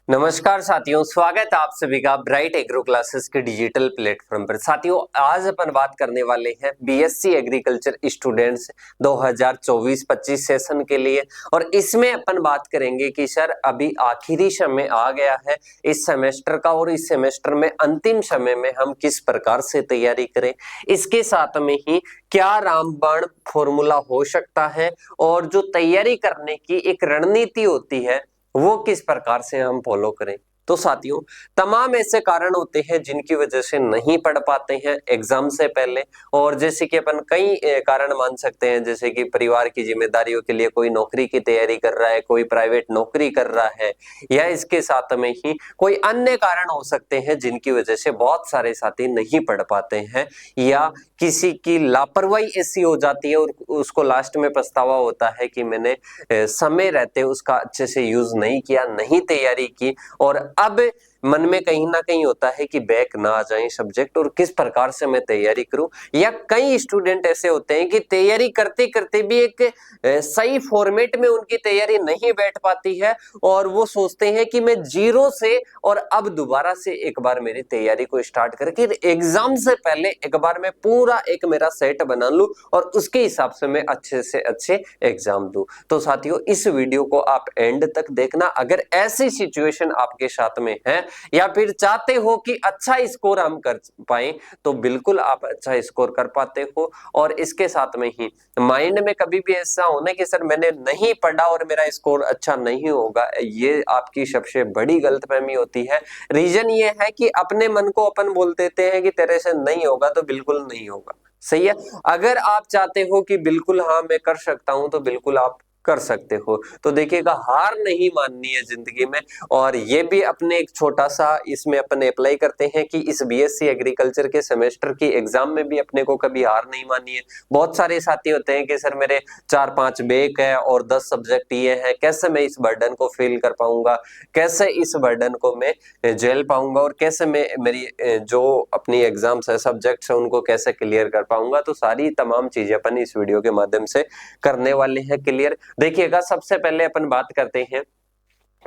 नमस्कार साथियों, स्वागत है आप सभी का ब्राइट एग्रो क्लासेस के डिजिटल प्लेटफॉर्म पर। साथियों, आज अपन बात करने वाले हैं बीएससी एग्रीकल्चर स्टूडेंट्स 2024-25 सेशन के लिए। और इसमें अपन बात करेंगे कि सर अभी आखिरी समय आ गया है इस सेमेस्टर का, और इस सेमेस्टर में अंतिम समय में हम किस प्रकार से तैयारी करें। इसके साथ में ही क्या रामबाण फॉर्मूला हो सकता है, और जो तैयारी करने की एक रणनीति होती है वो किस प्रकार से हम फॉलो करें। तो साथियों, तमाम ऐसे कारण होते हैं जिनकी वजह से नहीं पढ़ पाते हैं एग्जाम से पहले। और जैसे कि अपन कई कारण मान सकते हैं, जैसे कि परिवार की जिम्मेदारियों के लिए कोई नौकरी की तैयारी कर रहा है, कोई प्राइवेट नौकरी कर रहा है, या इसके साथ में ही कोई अन्य कारण हो सकते हैं जिनकी वजह से बहुत सारे साथी नहीं पढ़ पाते हैं, या किसी की लापरवाही ऐसी हो जाती है और उसको लास्ट में पछतावा होता है कि मैंने समय रहते उसका अच्छे से यूज नहीं किया, नहीं तैयारी की, और अब मन में कहीं ना कहीं होता है कि बैक ना आ जाए सब्जेक्ट और किस प्रकार से मैं तैयारी करूं। या कई स्टूडेंट ऐसे होते हैं कि तैयारी करते करते भी एक सही फॉर्मेट में उनकी तैयारी नहीं बैठ पाती है, और वो सोचते हैं कि मैं जीरो से और अब दोबारा से एक बार मेरी तैयारी को स्टार्ट करके एग्जाम से पहले एक बार मैं पूरा एक मेरा सेट बना लूं और उसके हिसाब से मैं अच्छे से अच्छे एग्जाम दूं। तो साथियों, इस वीडियो को आप एंड तक देखना। अगर ऐसी सिचुएशन आपके साथ में है, या फिर चाहते हो कि अच्छा स्कोर हम कर पाए, तो बिल्कुल आप अच्छा स्कोर कर पाते हो। और इसके साथ में ही माइंड में कभी भी ऐसा होना कि सर मैंने नहीं पढ़ा और मेरा स्कोर अच्छा नहीं होगा, ये आपकी सबसे बड़ी गलतफहमी होती है। रीजन ये है कि अपने मन को अपन बोल देते हैं कि तेरे से नहीं होगा, तो बिल्कुल नहीं होगा। सही है। अगर आप चाहते हो कि बिल्कुल हाँ मैं कर सकता हूं, तो बिल्कुल आप कर सकते हो। तो देखिएगा, हार नहीं माननी है जिंदगी में। और ये भी अपने एक छोटा सा इसमें अपन अप्लाई करते हैं कि इस बीएससी एग्रीकल्चर के सेमेस्टर की एग्जाम में भी अपने को कभी हार नहीं माननी है। बहुत सारे साथी होते हैं कि सर मेरे 4-5 बैक है और 10 सब्जेक्ट ये है, कैसे मैं इस बर्डन को फील कर पाऊंगा, कैसे इस बर्डन को मैं झेल पाऊंगा, और कैसे मैं मेरी जो अपनी एग्जाम्स है सब्जेक्ट्स है उनको कैसे क्लियर कर पाऊंगा। तो सारी तमाम चीजें अपन इस वीडियो के माध्यम से करने वाले हैं क्लियर। देखिएगा, सबसे पहले अपन बात करते हैं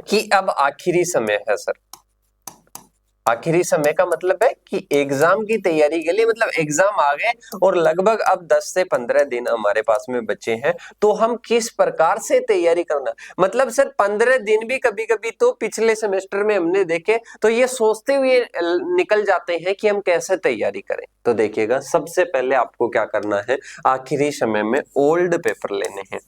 कि अब आखिरी समय है सर। आखिरी समय का मतलब है कि एग्जाम की तैयारी के लिए, मतलब एग्जाम आ गए और लगभग अब 10 से 15 दिन हमारे पास में बचे हैं। तो हम किस प्रकार से तैयारी करना, मतलब सर 15 दिन भी कभी कभी तो पिछले सेमेस्टर में हमने देखे तो ये सोचते हुए निकल जाते हैं कि हम कैसे तैयारी करें। तो देखिएगा, सबसे पहले आपको क्या करना है, आखिरी समय में ओल्ड पेपर लेने हैं।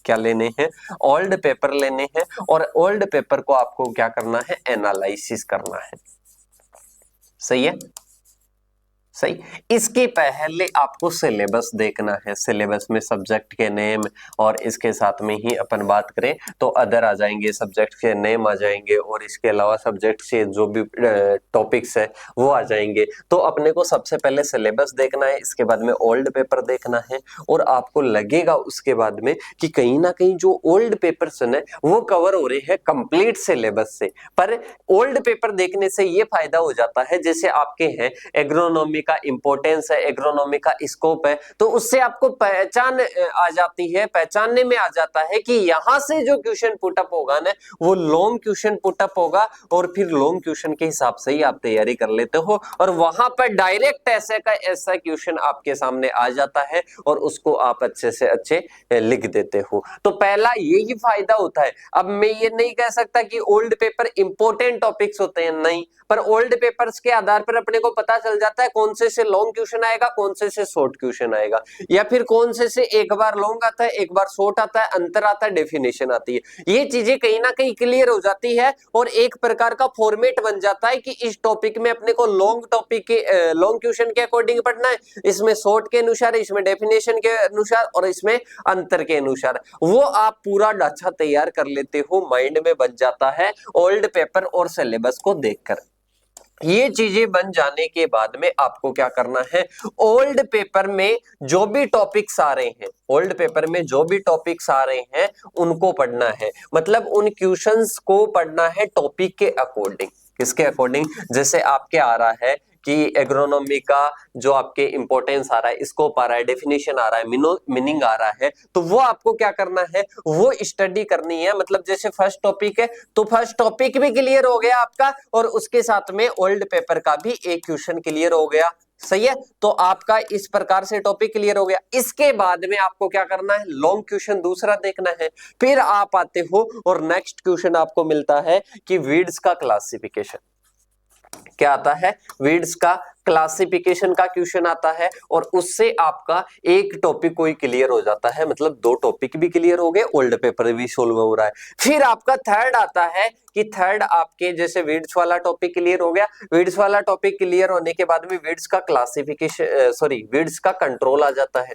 क्या लेने हैं? ओल्ड पेपर लेने हैं। और ओल्ड पेपर को आपको क्या करना है, एनालिसिस करना है। सही है। सही। इसके पहले आपको सिलेबस देखना है। सिलेबस में सब्जेक्ट के नेम, और इसके साथ में ही अपन बात करें तो अदर आ जाएंगे, सब्जेक्ट के नेम आ जाएंगे, और इसके अलावा सब्जेक्ट से जो भी टॉपिक्स है वो आ जाएंगे। तो अपने को सबसे पहले सिलेबस देखना है, इसके बाद में ओल्ड पेपर देखना है। और आपको लगेगा उसके बाद में कि कहीं ना कहीं जो ओल्ड पेपर्स है वो कवर हो रहे हैं कंप्लीट सिलेबस से। पर ओल्ड पेपर देखने से ये फायदा हो जाता है, जैसे आपके हैं एग्रोनॉमी का इंपॉर्टेंस है, एग्रोनॉमी का स्कोप है, तो उससे आपको पहचान आ जाती है, पहचानने में आ जाता है कि यहां से जो क्वेश्चन पुटअप होगा ना वो लॉन्ग क्वेश्चन पुटअप होगा, और फिर लॉन्ग क्वेश्चन के हिसाब से ही आप तैयारी कर लेते हो, और वहां पर डायरेक्ट ऐसे का ऐसा क्वेश्चन आपके सामने आ जाता है और उसको आप अच्छे से अच्छे लिख देते हो। तो पहला यही फायदा होता है। अब मैं ये नहीं कह सकता कि ओल्ड पेपर इंपॉर्टेंट टॉपिक्स होते हैं, नहीं, पर ओल्ड पेपर्स के आधार पर अपने को पता चल जाता है कौन से लॉन्ग क्वेश्चन आएगा, कौन से शॉर्ट क्वेश्चन आएगा, या फिर कौन से एक बार लॉन्ग आता है, एक बार शॉर्ट आता है, अंतर आता है, डेफिनेशन आती है। ये चीजें कहीं ना कहीं क्लियर हो जाती है, और एक प्रकार का फॉर्मेट बन जाता है कि इस टॉपिक में अपने को लॉन्ग टॉपिक के लॉन्ग क्वेश्चन के अकॉर्डिंग पढ़ना है, इसमें शॉर्ट के अनुसार, इसमें डेफिनेशन के अनुसार, और इसमें अंतर के अनुसार। वो आप पूरा ढांचा तैयार कर लेते हो, माइंड में बन जाता है ओल्ड पेपर और सिलेबस को देखकर। ये चीजें बन जाने के बाद में आपको क्या करना है, ओल्ड पेपर में जो भी टॉपिक्स आ रहे हैं, ओल्ड पेपर में जो भी टॉपिक्स आ रहे हैं उनको पढ़ना है। मतलब उन क्वेश्चंस को पढ़ना है टॉपिक के अकॉर्डिंग। किसके अकॉर्डिंग? जैसे आपके आ रहा है कि एग्रोनॉमी का जो आपके इंपॉर्टेंस आ रहा है, स्कोप आ रहा है, डेफिनेशन आ रहा है, मीनिंग आ रहा है, तो वो आपको क्या करना है, वो स्टडी करनी है। मतलब जैसे फर्स्ट टॉपिक है तो फर्स्ट टॉपिक भी क्लियर हो गया आपका, और उसके साथ में ओल्ड पेपर का भी एक क्वेश्चन क्लियर हो गया। सही है, तो आपका इस प्रकार से टॉपिक क्लियर हो गया। इसके बाद में आपको क्या करना है, लॉन्ग क्वेश्चन दूसरा देखना है। फिर आप आते हो और नेक्स्ट क्वेश्चन आपको मिलता है कि वीड्स का क्लासिफिकेशन। क्या आता है, वीड्स का क्लासिफिकेशन का क्वेश्चन आता है, और उससे आपका एक टॉपिक कोई क्लियर हो जाता है, मतलब दो टॉपिक भी क्लियर हो गए, ओल्ड पेपर भी सोल्व हो रहा है। फिर आपका थर्ड आता है कि थर्ड आपके जैसे वीड्स वाला टॉपिक क्लियर हो गया, वीड्स वाला टॉपिक क्लियर होने के बाद में वीड्स का क्लासिफिकेशन वीड्स का कंट्रोल आ जाता है।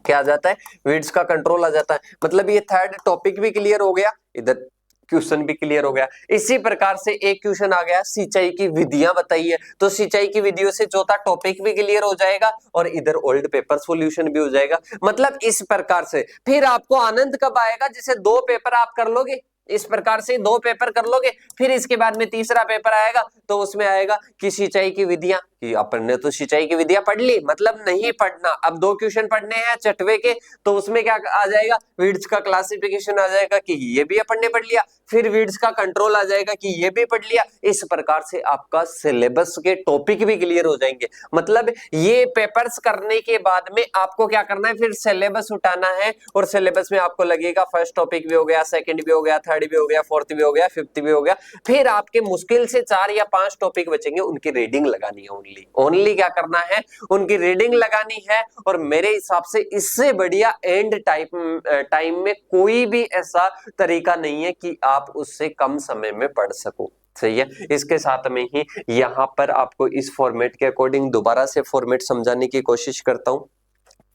क्या आ जाता है, वीड्स का कंट्रोल आ जाता है। मतलब ये थर्ड टॉपिक भी क्लियर हो गया, इधर क्वेश्चन भी क्लियर हो गया। इसी प्रकार से एक क्वेश्चन आ गया, सिंचाई की विधियां बताइए, तो सिंचाई की विधियों से चौथा टॉपिक भी क्लियर हो जाएगा, और इधर ओल्ड पेपर सॉल्यूशन भी हो जाएगा। मतलब इस प्रकार से फिर आपको आनंद कब आएगा, जैसे दो पेपर आप कर लोगे, इस प्रकार से दो पेपर कर लोगे, फिर इसके बाद में तीसरा पेपर आएगा, तो उसमें आएगा कि सिंचाई की विधियां, कि अपन ने तो सिंचाई की विधियां पढ़ ली, मतलब नहीं पढ़ना, अब दो क्वेश्चन पढ़ने हैं चटवे के, तो उसमें क्या आ जाएगा, वीड्स का क्लासिफिकेशन आ जाएगा कि ये भी अपन ने पढ़ लिया, फिर वीड्स का कंट्रोल आ जाएगा कि ये भी पढ़ लिया। इस प्रकार से आपका सिलेबस के टॉपिक भी क्लियर हो जाएंगे। मतलब ये पेपर्स करने के बाद में आपको क्या करना है, फिर सिलेबस उठाना है, और सिलेबस में आपको लगेगा फर्स्ट टॉपिक भी हो गया, सेकंड भी हो गया, थर्ड भी हो गया, फोर्थ भी हो गया, फिफ्थ भी हो गया, फिर आपके मुश्किल से 4 या 5 टॉपिक बचेंगे, उनकी रीडिंग लगानी है। ओनली क्या करना है, उनकी रीडिंग लगानी है। और मेरे हिसाब से इससे बढ़िया एंड टाइम में कोई भी ऐसा तरीका नहीं है कि आप उससे कम समय में पढ़ सको। सही है, इसके साथ में ही यहां पर आपको इस फॉर्मेट के अकॉर्डिंग दोबारा से फॉर्मेट समझाने की कोशिश करता हूं।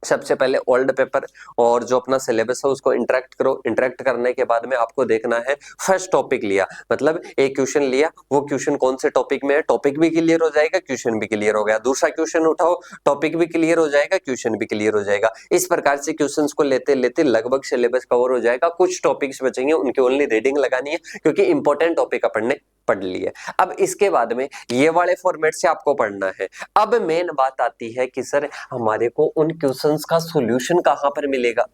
सबसे पहले ओल्ड पेपर और जो अपना सिलेबस है उसको इंटरेक्ट करो। इंटरेक्ट करने के बाद में आपको देखना है, फर्स्ट टॉपिक लिया, मतलब एक क्वेश्चन लिया, वो क्वेश्चन कौन से टॉपिक में है, टॉपिक भी क्लियर हो जाएगा, क्वेश्चन भी क्लियर हो गया। दूसरा क्वेश्चन उठाओ, टॉपिक भी क्लियर हो जाएगा, क्वेश्चन भी क्लियर हो जाएगा। इस प्रकार से क्वेश्चंस को लेते लेते लगभग सिलेबस कवर हो जाएगा। कुछ टॉपिक्स बचेंगे, उनकी ओनली रीडिंग लगानी है, क्योंकि इंपॉर्टेंट टॉपिक अपन ने पढ़ लिए। अब इसके बाद में ये वाले फॉर्मेट से आपको पढ़ना है। अब मेन बात आती है कि सर हमारे को उन क्वेश्चंस का सॉल्यूशन कहां पर मिलेगा,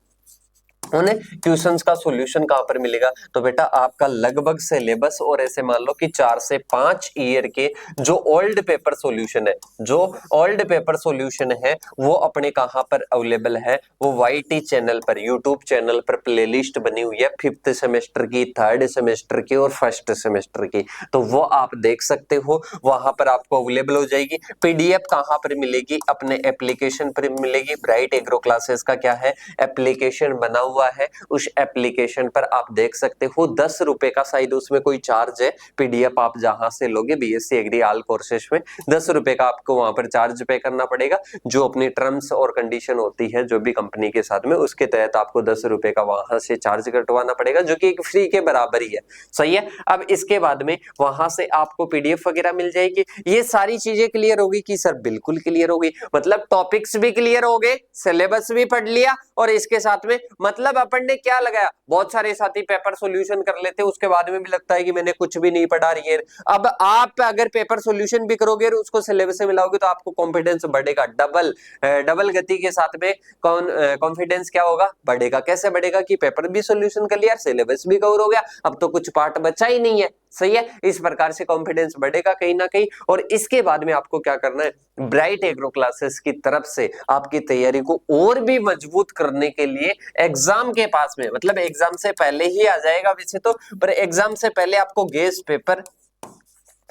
उन्हें क्वेश्चंस का सॉल्यूशन कहां पर मिलेगा। तो बेटा आपका लगभग सिलेबस और ऐसे मान लो कि 4 से 5 ईयर के जो ओल्ड पेपर सॉल्यूशन है, जो ओल्ड पेपर सॉल्यूशन है, वो अपने कहां पर अवेलेबल है, वो वाईटी चैनल पर, यूट्यूब चैनल पर प्लेलिस्ट बनी हुई है, 5th सेमेस्टर की, 3rd सेमेस्टर की और 1st सेमेस्टर की। तो वो आप देख सकते हो, वहां पर आपको अवेलेबल हो जाएगी। पीडीएफ कहां पर मिलेगी, अपने एप्लीकेशन पर मिलेगी। ब्राइट एग्रो क्लासेस का क्या है, एप्लीकेशन बना हुआ है, उस एप्लीकेशन पर आप देख सकते हो। 10 रुपए का शायद उसमें कोई चार्ज है, पीडीएफ आप जहां से लोगे बीएससी एग्री ऑल कोर्सेज में 10 रुपए का आपको वहां पर चार्ज पे करना पड़ेगा, जो अपनी टर्म्स और कंडीशन होती है जो भी कंपनी के साथ में, उसके तहत आपको 10 रुपए का वहां से चार्ज कटवाना पड़ेगा, जो कि एक फ्री के बराबर ही है। सही है, अब इसके बाद में वहां से आपको पीडीएफ वगैरह मिल जाएगी। ये सारी चीजें क्लियर होगी कि सर बिल्कुल क्लियर होगी, मतलब टॉपिक्स भी क्लियर हो गए, सिलेबस भी पढ़ लिया, और इसके साथ में मतलब अपन ने क्या लगाया, बहुत सारे साथी पेपर सॉल्यूशन कर लेते हैं, उसके बाद में भी लगता है कि मैंने कुछ भी नहीं पढ़ा रही है। अब आप अगर पेपर सॉल्यूशन भी करोगे और उसको सिलेबस से मिलाओगे तो आपको कॉन्फिडेंस बढ़ेगा, डबल गति के साथ में कॉन्फिडेंस क्या होगा, बढ़ेगा। कैसे बढ़ेगा कि पेपर भी सॉल्यूशन कर लिया, सिलेबस भी कवर हो गया, अब तो कुछ पार्ट बचा ही नहीं है। सही है, इस प्रकार से कॉन्फिडेंस बढ़ेगा कहीं ना कहीं। और इसके बाद में आपको क्या करना है, ब्राइट एग्रो क्लासेस की तरफ से आपकी तैयारी को और भी मजबूत करने के लिए एग्जाम के पास में, मतलब एग्जाम से पहले ही आ जाएगा वैसे तो, पर एग्जाम से पहले आपको गेस पेपर,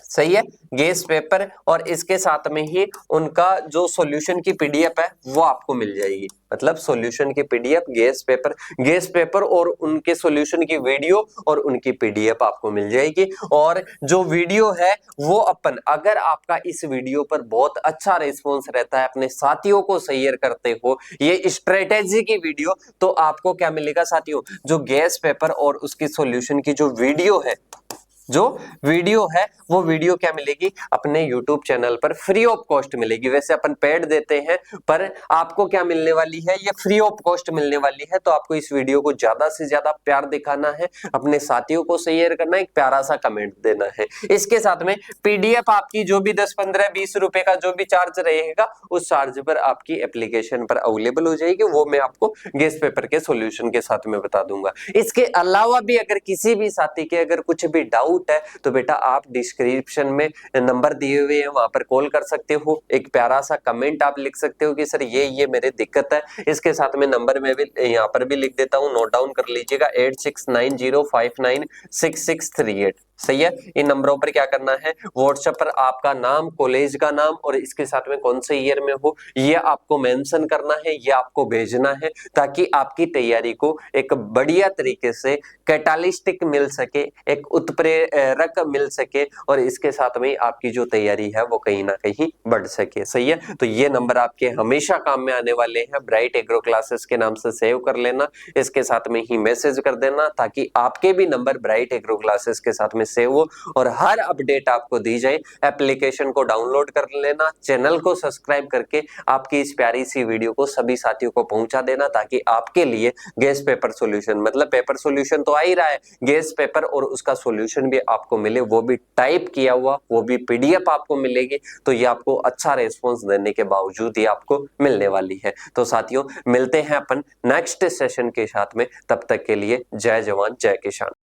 सही है, गेस पेपर और इसके साथ में ही उनका जो सॉल्यूशन की पीडीएफ है वो आपको मिल जाएगी। मतलब सॉल्यूशन की पीडीएफ, गेस पेपर और उनके सॉल्यूशन की वीडियो और उनकी पीडीएफ आपको मिल जाएगी। और जो वीडियो है वो अपन, अगर आपका इस वीडियो पर बहुत अच्छा रिस्पॉन्स रहता है, अपने साथियों को शेयर करते हो ये स्ट्रेटेजी की वीडियो, तो आपको क्या मिलेगा साथियों, जो गैस पेपर और उसकी सॉल्यूशन की जो वीडियो है जो वीडियो है वो वीडियो क्या मिलेगी, अपने YouTube चैनल पर फ्री ऑफ कॉस्ट मिलेगी। वैसे अपन पेड देते हैं, पर आपको क्या मिलने वाली है, ये फ्री ऑफ कॉस्ट मिलने वाली है। तो आपको इस वीडियो को ज्यादा से ज्यादा प्यार दिखाना है, अपने साथियों को शेयर करना है, एक प्यारा सा कमेंट देना है। इसके साथ में पीडीएफ आपकी जो भी 10, 15, 20 रुपए का जो भी चार्ज रहेगा, उस चार्ज पर आपकी एप्लीकेशन पर अवेलेबल हो जाएगी। वो मैं आपको गेस्ट पेपर के सॉल्यूशन के साथ में बता दूंगा। इसके अलावा भी अगर किसी भी साथी के अगर कुछ भी डाउट है तो बेटा आप डिस्क्रिप्शन में नंबर दिए हुए हैं, वहां पर कॉल कर सकते हो। एक प्यारा सा कमेंट आप लिख सकते हो कि सर ये मेरे दिक्कत है। इसके साथ में नंबर में भी यहाँ पर भी लिख देता हूँ, नोट डाउन कर लीजिएगा, 8690596638। सही है। इन नंबरों पर क्या करना है, व्हाट्सएप पर आपका नाम, कॉलेज का नाम और इसके साथ में कौन से ईयर में हो ये आपको मेंशन करना है, ये आपको भेजना है, ताकि आपकी तैयारी को एक बढ़िया तरीके से कैटालिस्टिक मिल सके, एक उत्प्रेरक मिल सके और इसके साथ में आपकी जो तैयारी है वो कहीं ना कहीं बढ़ सके। सही है। तो ये नंबर आपके हमेशा काम में आने वाले हैं। ब्राइट एग्रो क्लासेस के नाम से सेव कर लेना, इसके साथ में ही मैसेज कर देना, ताकि आपके भी नंबर ब्राइट एग्रो क्लासेस के साथ में सेव हो और हर अपडेट आपको दी जाए। एप्लीकेशन को डाउनलोड कर लेना, चैनल को सब्सक्राइब करके आपकी इस प्यारी सी वीडियो को सभी साथियों को पहुंचा देना, ताकि आपके लिए गेस्ट पेपर सॉल्यूशन, मतलब पेपर सॉल्यूशन तो आ ही रहा है, गेस्ट पेपर और उसका सॉल्यूशन भी आपको मिले, वो भी टाइप किया हुआ, वो भी पीडीएफ आपको मिलेगी। तो ये आपको अच्छा रेस्पॉन्स देने के बावजूद ये आपको मिलने वाली है। तो साथियों मिलते हैं अपन नेक्स्ट सेशन के साथ में, तब तक के लिए जय जवान जय किसान।